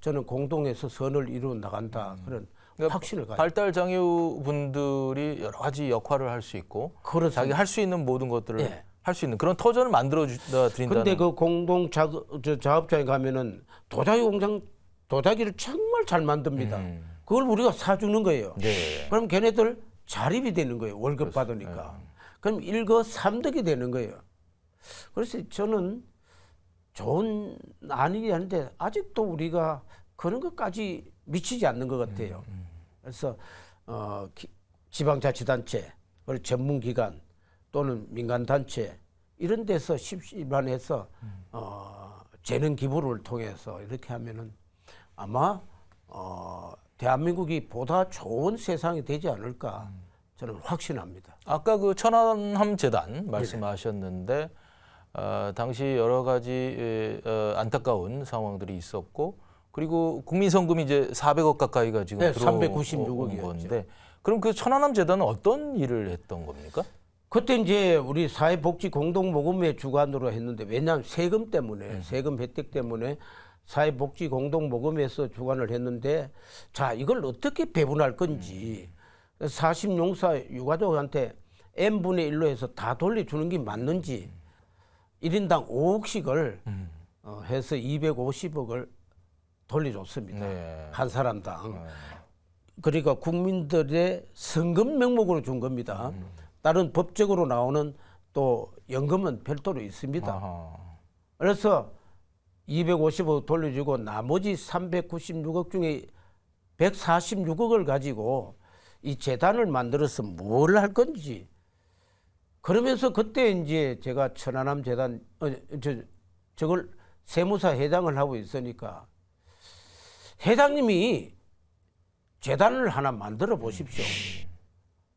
저는 공동해서 선을 이루어 나간다 그런 그러니까 확신을 가지고 발달 장애 분들이 여러 가지 역할을 할 수 있고 그렇습니다. 자기 할 수 있는 모든 것들을 예. 할 수 있는 그런 터전을 만들어 드린다는. 근데 그 공동 작업장에 가면은 도자기 공장 도자기를 정말 잘 만듭니다. 그걸 우리가 사주는 거예요. 네. 그럼 걔네들 자립이 되는 거예요. 월급 받으니까. 그럼 일거삼득이 되는 거예요. 그래서 저는 좋은 아니긴 한데 아직도 우리가 그런 것까지 미치지 않는 것 같아요. 그래서 지방자치단체, 그리고 전문기관 또는 민간단체 이런 데서 십시반해서 재능 기부를 통해서 이렇게 하면은 아마 대한민국이 보다 좋은 세상이 되지 않을까 저는 확신합니다. 아까 그 천안함 재단 말씀하셨는데 당시 여러 가지 안타까운 상황들이 있었고 그리고 국민성금이 이제 400억 가까이가 지금 네, 들어온 396억이었죠. 건데 그럼 그 천안함 재단은 어떤 일을 했던 겁니까? 그때 이제 우리 사회복지 공동모금회 주관으로 했는데 왜냐하면 세금 때문에 세금 혜택 때문에 사회복지 공동모금회에서 주관을 했는데 자 이걸 어떻게 배분할 건지 40용사 유가족한테 n분의 1로 해서 다 돌려주는 게 맞는지 1인당 5억씩을 해서 250억을 돌려줬습니다. 네. 한 사람당. 그러니까 국민들의 성금 명목으로 준 겁니다. 다른 법적으로 나오는 또 연금은 별도로 있습니다. 아하. 그래서 250억 돌려주고 나머지 396억 중에 146억을 가지고 이 재단을 만들어서 뭘 할 건지 그러면서 그때 이제 제가 천안함 재단 저걸 세무사 회장을 하고 있으니까 회장님이 재단을 하나 만들어 보십시오.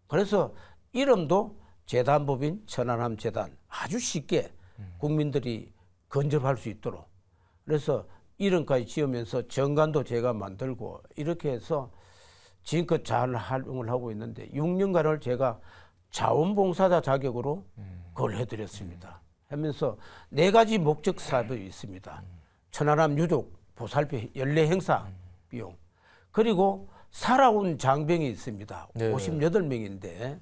그래서 이름도 재단법인 천안함 재단 아주 쉽게 국민들이 건접할 수 있도록 그래서 이름까지 지으면서 정관도 제가 만들고 이렇게 해서 지금껏 잘 활용을 하고 있는데 6년간을 제가 자원봉사자 자격으로 그걸 해드렸습니다. 하면서 4가지 목적 사업이 있습니다. 천안함 유족 보살피 연례 행사 비용 그리고 살아온 장병이 있습니다. 네. 58명인데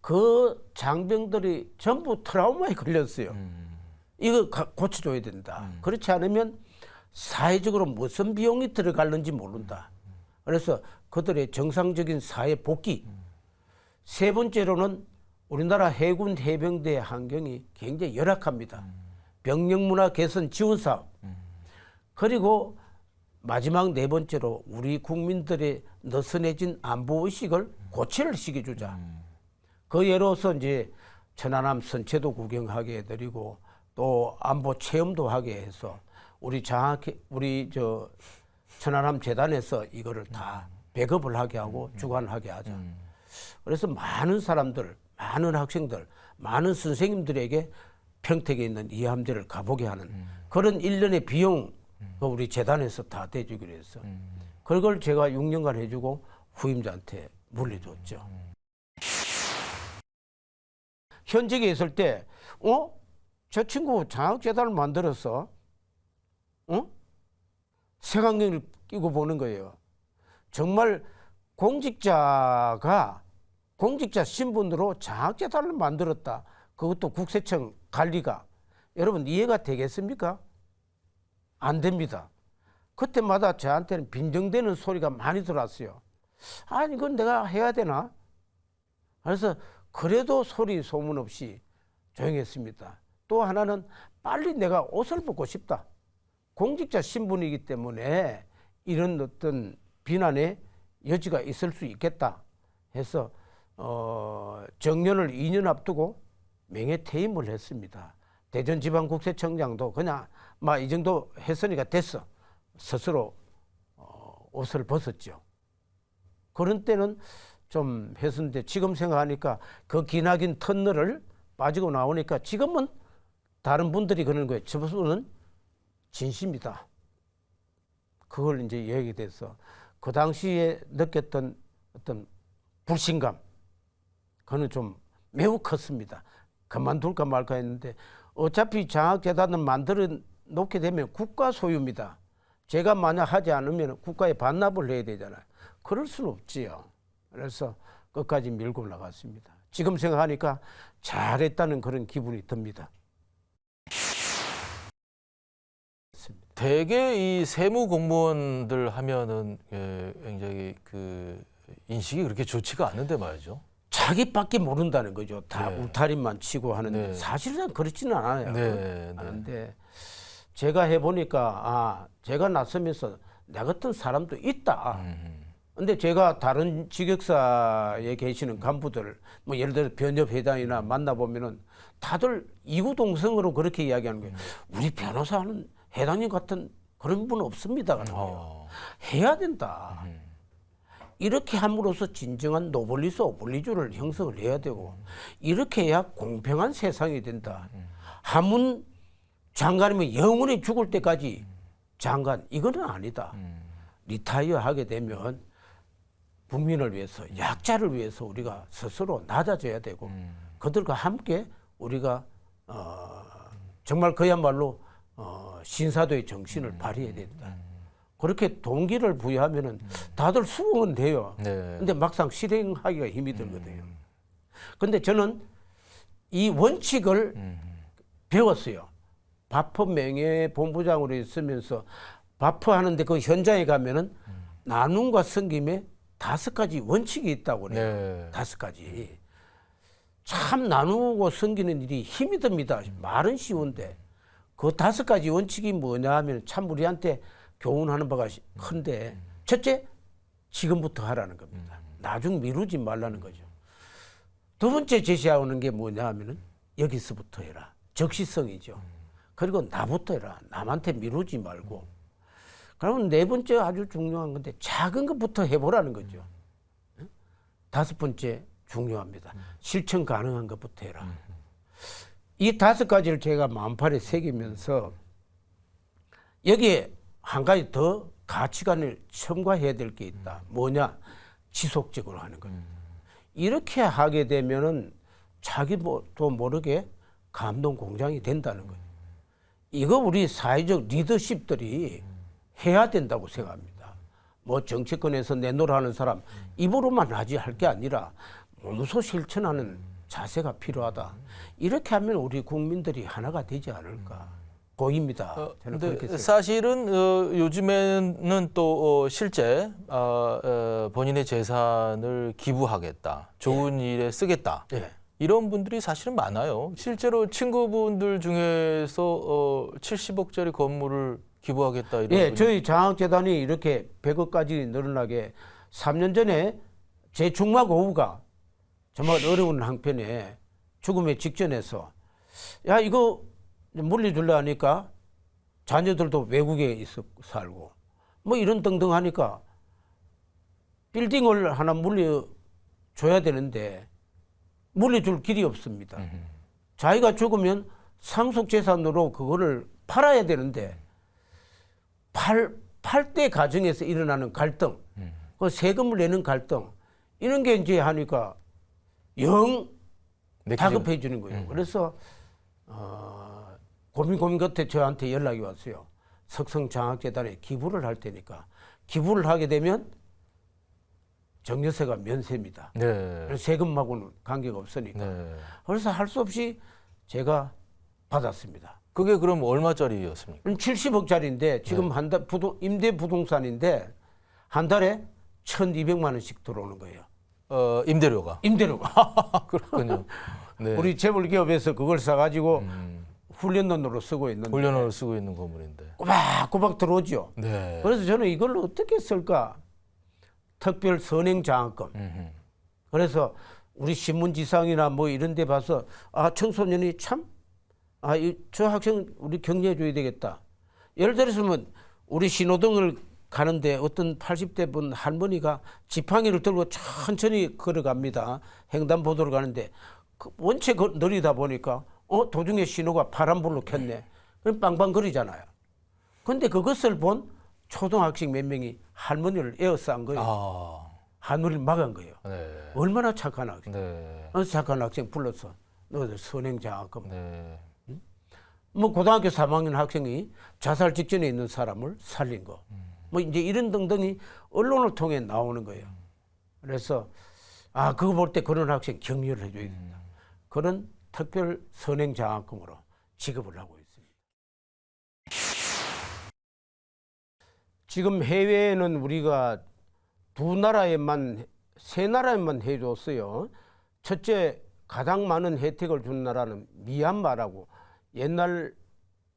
그 장병들이 전부 트라우마에 걸렸어요. 이거 고쳐줘야 된다. 그렇지 않으면 사회적으로 무슨 비용이 들어갈는지 모른다. 그래서 그들의 정상적인 사회 복귀. 세 번째로는 우리나라 해군 해병대 환경이 굉장히 열악합니다. 병력 문화 개선 지원 사업. 그리고 마지막 4번째로 우리 국민들의 느슨해진 안보 의식을 고취를 시켜주자. 그 예로서 이제 천안함 선체도 구경하게 해드리고 또 안보 체험도 하게 해서 우리 천안함 재단에서 이거를 다 배급을 하게 하고 주관하게 하자. 그래서 많은 사람들, 많은 학생들, 많은 선생님들에게 평택에 있는 이 함대를 가보게 하는 그런 일련의 비용 우리 재단에서 다 대주기로 했어. 그걸 제가 6년간 해주고 후임자한테 물려줬죠. 현직에 있을 때, 저 친구 장학재단을 만들어서, 색안경을 끼고 보는 거예요. 정말 공직자 신분으로 장학재단을 만들었다. 그것도 국세청 관리가. 여러분 이해가 되겠습니까? 안 됩니다. 그때마다 저한테는 빈정대는 소리가 많이 들어왔어요. 아니 이건 내가 해야 되나? 그래서 그래도 소리 소문 없이 조용했습니다. 또 하나는 빨리 내가 옷을 벗고 싶다. 공직자 신분이기 때문에 이런 어떤 비난의 여지가 있을 수 있겠다 해서 정년을 2년 앞두고 명예퇴임을 했습니다. 대전지방국세청장도 그냥 이 정도 했으니까 됐어. 스스로 옷을 벗었죠. 그런 때는 좀 했었는데 지금 생각하니까 그 기나긴 터널을 빠지고 나오니까 지금은 다른 분들이 그러는 거예요. 저 분은 진심이다. 그걸 이제 얘기돼서 그 당시에 느꼈던 어떤 불신감 그거는 좀 매우 컸습니다. 그만둘까 말까 했는데 어차피 장학재단을 만들어 놓게 되면 국가 소유입니다. 제가 만약 하지 않으면 국가에 반납을 해야 되잖아요. 그럴 수는 없지요. 그래서 끝까지 밀고 나갔습니다. 지금 생각하니까 잘했다는 그런 기분이 듭니다. 대개 이 세무 공무원들 하면은 굉장히 그 인식이 그렇게 좋지가 않은데 말이죠. 자기밖에 모른다는 거죠. 다 네. 울타리만 치고 하는데 네. 사실은 그렇지는 않아요. 네, 하는데 제가 해보니까 제가 나서면서 나 같은 사람도 있다. 근데 제가 다른 직역사에 계시는 간부들, 예를 들어 변협회장이나 만나보면은 다들 이구동성으로 그렇게 이야기하는 거예요. 우리 변호사는 회장님 같은 그런 분 없습니다. 그런 거예요. 해야 된다. 이렇게 함으로써 진정한 노블리스 오블리주를 형성을 해야 되고 이렇게 해야 공평한 세상이 된다. 하문 장관이면 영원히 죽을 때까지 장관 이거는 아니다. 리타이어 하게 되면 국민을 위해서 약자를 위해서 우리가 스스로 낮아져야 되고 그들과 함께 우리가 정말 그야말로 신사도의 정신을 발휘해야 된다. 그렇게 동기를 부여하면은 다들 수긍은 돼요. 네. 근데 막상 실행하기가 힘이 들거든요. 근데 저는 이 원칙을 배웠어요. 바프 명예본부장으로 있으면서 바프 하는데 그 현장에 가면은 나눔과 섬김에 5가지 원칙이 있다고 그래요. 네. 5가지. 참 나누고 섬기는 일이 힘이 듭니다. 말은 쉬운데 그 5가지 원칙이 뭐냐 하면 참 우리한테 교훈하는 바가 큰데 첫째, 지금부터 하라는 겁니다. 나중 미루지 말라는 거죠. 두 번째 제시하는 게 뭐냐 하면은 여기서부터 해라. 적시성이죠. 그리고 나부터 해라. 남한테 미루지 말고. 그러면 네 번째 아주 중요한 건데 작은 것부터 해보라는 거죠. 5번째 중요합니다. 실천 가능한 것부터 해라. 이 5가지를 제가 마음판에 새기면서 여기에 한 가지 더 가치관을 첨가해야 될 게 있다. 뭐냐? 지속적으로 하는 거예요. 이렇게 하게 되면은 자기도 모르게 감동 공장이 된다는 거예요. 이거 우리 사회적 리더십들이 해야 된다고 생각합니다. 뭐 정치권에서 내노라 하는 사람 입으로만 하지 할 게 아니라 몸소 실천하는 자세가 필요하다. 이렇게 하면 우리 국민들이 하나가 되지 않을까. 보입니다. 저는 그렇게 생각합니다. 사실은 요즘에는 또 실제 본인의 재산을 기부하겠다, 좋은 일에 쓰겠다. 이런 분들이 사실은 많아요. 실제로 친구분들 중에서 70억짜리 건물을 기부하겠다 이런 분이. 저희 장학재단이 이렇게 100억까지 늘어나게 3년 전에 제 중마 고우가 정말 어려운 한편에 죽음의 직전에서 야 이거 물려줄래 하니까 자녀들도 외국에 있어 살고 뭐 이런 등등 하니까 빌딩을 하나 물려줘야 되는데 물려줄 길이 없습니다. 자기가 죽으면 상속재산으로 그거를 팔아야 되는데 팔 때 가정에서 일어나는 갈등, 그 세금을 내는 갈등 이런 게 이제 하니까 영 다급해 주는 거예요. 그래서 고민 끝에 저한테 연락이 왔어요. 석성장학재단에 기부를 할 테니까 기부를 하게 되면 정여세가 면세입니다. 네. 그래서 세금하고는 관계가 없으니까. 네. 그래서 할 수 없이 제가 받았습니다. 그게 그럼 얼마짜리였습니까? 70억짜리인데 지금 한 달 임대 부동산인데 한 달에 1,200만 원씩 들어오는 거예요. 임대료가. 그렇군요. 네. 우리 재벌기업에서 그걸 사가지고 훈련돈으로 쓰고 있는데. 훈련으로 쓰고 있는 건물인데. 꼬박꼬박 들어오죠. 네. 그래서 저는 이걸 어떻게 쓸까? 특별 선행장학금. 그래서 우리 신문지상이나 뭐 이런 데 봐서 청소년이 참 저 학생 우리 격려해 줘야 되겠다. 예를 들어서면 우리 신호등을 가는데 어떤 80대 분 할머니가 지팡이를 들고 천천히 걸어갑니다. 횡단보도를 가는데 원체 느리다 보니까 도중에 신호가 파란불로 켰네. 그럼 빵빵거리잖아요. 근데 그것을 본 초등학생 몇 명이 할머니를 에워싼 거예요. 할머니를 막은 거예요. 네. 얼마나 착한 학생. 네. 그래서 착한 학생 불러서 너희들 선행장학금. 네. 뭐 고등학교 3학년 학생이 자살 직전에 있는 사람을 살린 거. 뭐 이제 이런 등등이 언론을 통해 나오는 거예요. 그래서 그거 볼 때 그런 학생 격려를 해줘야 된다. 그런 특별 선행장학금으로 지급을 하고 있습니다. 지금 해외에는 우리가 세 나라에만 해줬어요. 첫째, 가장 많은 혜택을 준 나라는 미얀마라고 옛날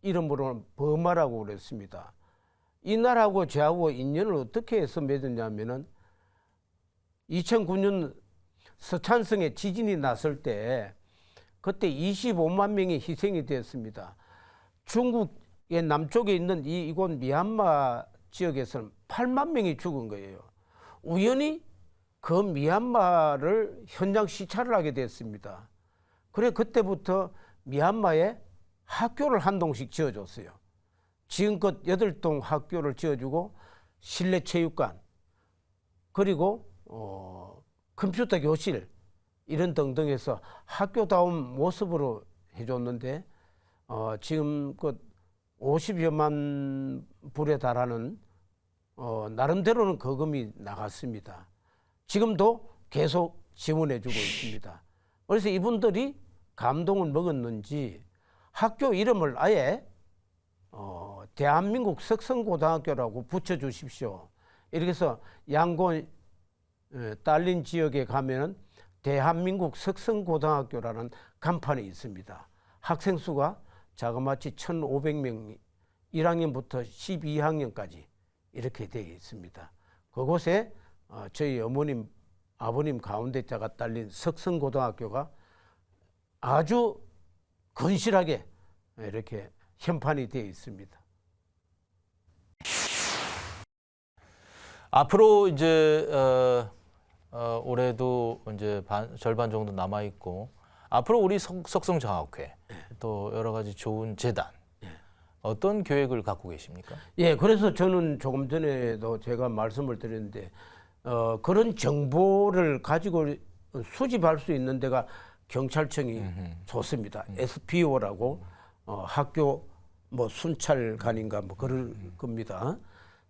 이름으로는 버마라고 그랬습니다. 이 나라하고 저하고 인연을 어떻게 해서 맺었냐면은 2009년 서찬성에 지진이 났을 때 그때 25만 명이 희생이 되었습니다. 중국에 남쪽에 있는 이곳 미얀마 지역에서는 8만 명이 죽은 거예요. 우연히 그 미얀마를 현장 시찰을 하게 됐습니다. 그래 그때부터 미얀마에 학교를 한 동씩 지어줬어요. 지금껏 8동 학교를 지어주고 실내 체육관 그리고 컴퓨터 교실 이런 등등해서 학교다운 모습으로 해줬는데 지금 그 50여만 불에 달하는 나름대로는 거금이 나갔습니다. 지금도 계속 지원해주고 있습니다. 그래서 이분들이 감동을 먹었는지 학교 이름을 아예 대한민국 석성고등학교라고 붙여주십시오. 이렇게 해서 양곤 딸린 지역에 가면은 대한민국 석성고등학교라는 간판이 있습니다. 학생 수가 자그마치 1,500명, 1학년부터 12학년까지 이렇게 되어 있습니다. 그곳에 저희 어머님, 아버님 가운데 자가 딸린 석성고등학교가 아주 건실하게 이렇게 현판이 되어 있습니다. 앞으로 이제 올해도 이제 절반 정도 남아 있고 앞으로 우리 석성장학회 또 여러 가지 좋은 재단 어떤 계획을 갖고 계십니까? 예, 그래서 저는 조금 전에도 제가 말씀을 드렸는데 그런 정보를 가지고 수집할 수 있는 데가 경찰청이 좋습니다. SPO라고 학교 뭐 순찰관인가 뭐 그럴 겁니다.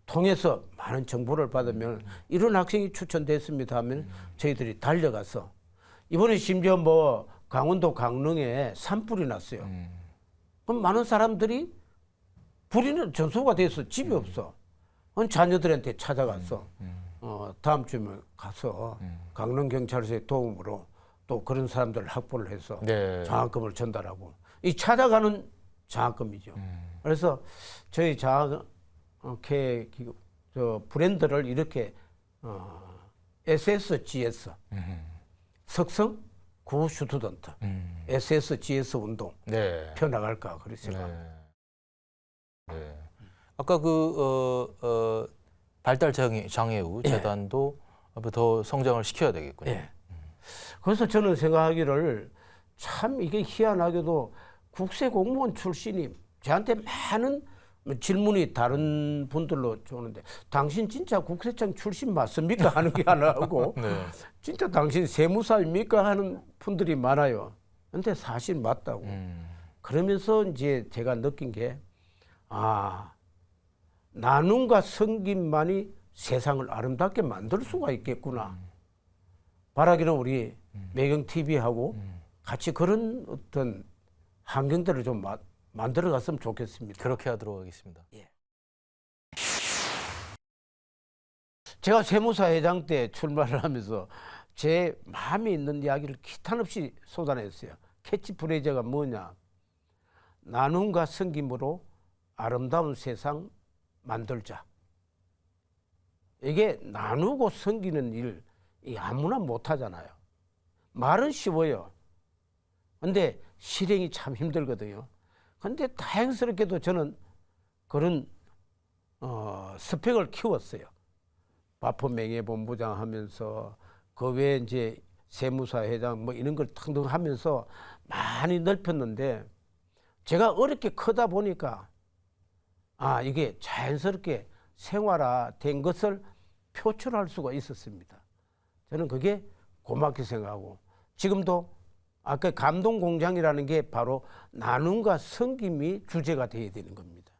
통해서 많은 정보를 받으면 이런 학생이 추천됐습니다 하면 저희들이 달려가서 이번에 심지어 뭐 강원도 강릉에 산불이 났어요. 그럼 많은 사람들이 불이 전소가 돼서 집이 없어. 그럼 자녀들한테 찾아가서 다음 주면 가서 강릉경찰서의 도움으로 또 그런 사람들을 확보를 해서 네. 장학금을 전달하고 이 찾아가는 장학금이죠. 그래서 저희 장학회 브랜드를 이렇게 SSGS 석성 구슈투던트 SSGS 운동 네. 펴나갈까 그랬어요. 네. 네. 아까 그 발달 장애우 재단도 더 성장을 시켜야 되겠군요. 네. 그래서 저는 생각하기를 참 이게 희한하게도 국세 공무원 출신이 저한테 많은 질문이 다른 분들로 오는데 당신 진짜 국세청 출신 맞습니까 하는 게 하나 하고 네. 진짜 당신 세무사입니까 하는 분들이 많아요. 근데 사실 맞다고. 그러면서 이제 제가 느낀 게 나눔과 섬김만이 세상을 아름답게 만들 수가 있겠구나. 바라기는 우리 매경TV하고 같이 그런 어떤 환경들을 좀 만들어 갔으면 좋겠습니다. 그렇게 하도록 하겠습니다. 예. 제가 세무사회장 때 출마를 하면서 제 마음에 있는 이야기를 기탄 없이 쏟아냈어요. 캐치프레이즈가 뭐냐. 나눔과 섬김으로 아름다운 세상 만들자. 이게 나누고 섬기는 일 아무나 못하잖아요. 말은 쉬워요. 근데 실행이 참 힘들거든요. 근데 다행스럽게도 저는 그런 스펙을 키웠어요. 바포명예본부장 하면서 그 외에 이제 세무사회장 뭐 이런 걸 등등 하면서 많이 넓혔는데 제가 어렵게 크다 보니까 이게 자연스럽게 생활화된 것을 표출할 수가 있었습니다. 저는 그게 고맙게 생각하고 지금도 아까 감동공장이라는 게 바로 나눔과 섬김이 주제가 되어야 되는 겁니다.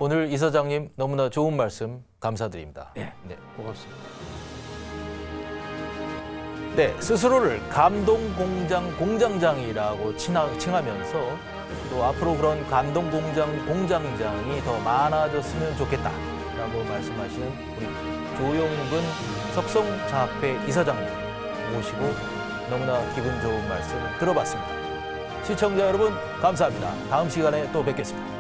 오늘 이사장님 너무나 좋은 말씀 감사드립니다. 네, 고맙습니다. 네, 스스로를 감동공장 공장장이라고 칭하면서 또 앞으로 그런 감동공장 공장장이 더 많아졌으면 좋겠다라고 말씀하시는 우리 조용근 석성장학회 이사장님 모시고 너무나 기분 좋은 말씀 들어봤습니다. 시청자 여러분 감사합니다. 다음 시간에 또 뵙겠습니다.